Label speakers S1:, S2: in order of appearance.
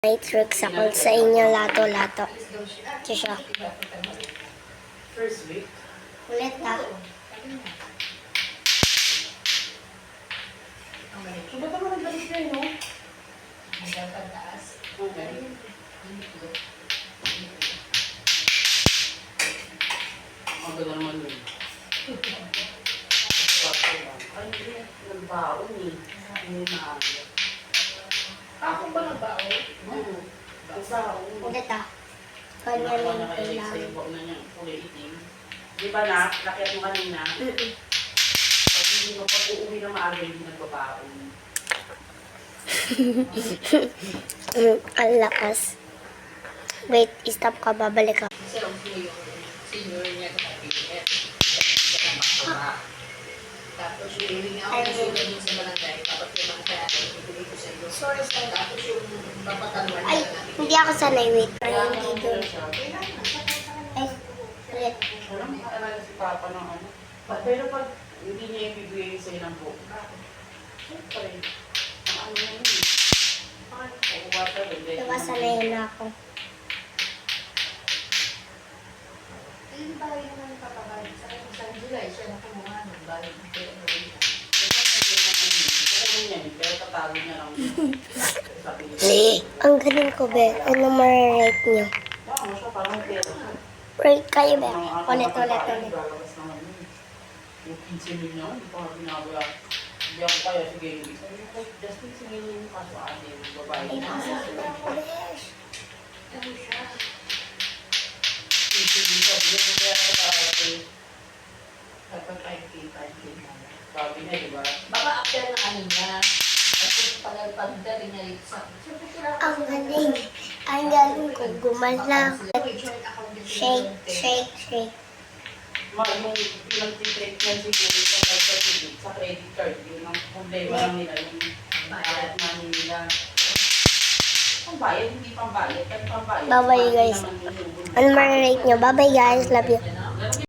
S1: May tricks ako sa inyo lato-lato. Ito siya.
S2: First week.
S1: Ulit ha.
S2: So, ba't naman ang galit kayo, no?
S3: Hanggang pagtaas.
S2: Okay. Ang ganda naman yun. Ay, hindi. Nagbaon eh. Hindi maaga.
S3: Ako ba nagbaon?
S2: Oo. Nagbaon.
S1: Ulit ha. Kanya
S2: Nakakuha
S1: lang
S2: na kayo sa
S1: kailangan.
S2: ibang na niya. Kulay itim. Di ba na? Lakiat mo kanina. Pag hindi mo pag-uwi na maaga, hindi nagbabaon.
S1: Ang lakas. Wait, stop ka. Babalik ka.
S3: Kasi ang senior niya kapatid. Tapos yung hiling ako na sila dun sa barangay. Tapos yung mga kaya ibigay ko sa iyo. Sorry sir. Tapos yung papatanwan
S1: Ay,
S3: nila natin.
S1: hindi ako sanay. Wait. Ay,
S2: Kaya
S1: hindi
S2: naman
S1: doon.
S2: siya.
S1: Ay, ulit.
S2: Walang makaalala si Papa ng ano. Pero pag hindi niya ibibigay sa'yo ng book, siyempre, ang ano na yun eh. Pag-uwata rin.
S1: Diba sanay na ako.
S3: Yung bahay naman papabayad sa July. Siya na kumuha ng bahay.
S2: Pero tatago niya lang. Sabi niya.
S1: Ang galing ko, be. Ano ma-rate nyo?
S2: Ano siya, parang pera.
S1: Rate kayo, be.
S2: Ang
S1: Ulit.
S2: lalabas naman yun. Yung 15 million, hindi pa nga ginagawa. Hindi ako kaya, sige. Sabi niya, like, just 15 million yung kaso ate, yung babae.
S1: Ay, nakasakit ako, besh.
S3: Ano siya?
S2: 15 million, sabi niya, kaya ako ate.
S3: Dapat 5K na.
S2: Sabi niya, di ba?
S3: Baka after na kanina. Kasi pagdating niya dito sa...
S1: Ang galing. Ang galing ko. Gumalaw. Shake, shake, shake.
S2: Yung pinag-treatment siguro sa pagkasigit sa credit card, yun ang problema lang nila, yung bayad money nila. Pambayad, hindi pambayad. Kahit pambayad,
S1: Bye-bye, guys.
S2: hindi naman yun.
S1: Ano ma-rate nyo? Bye-bye, guys. Love you.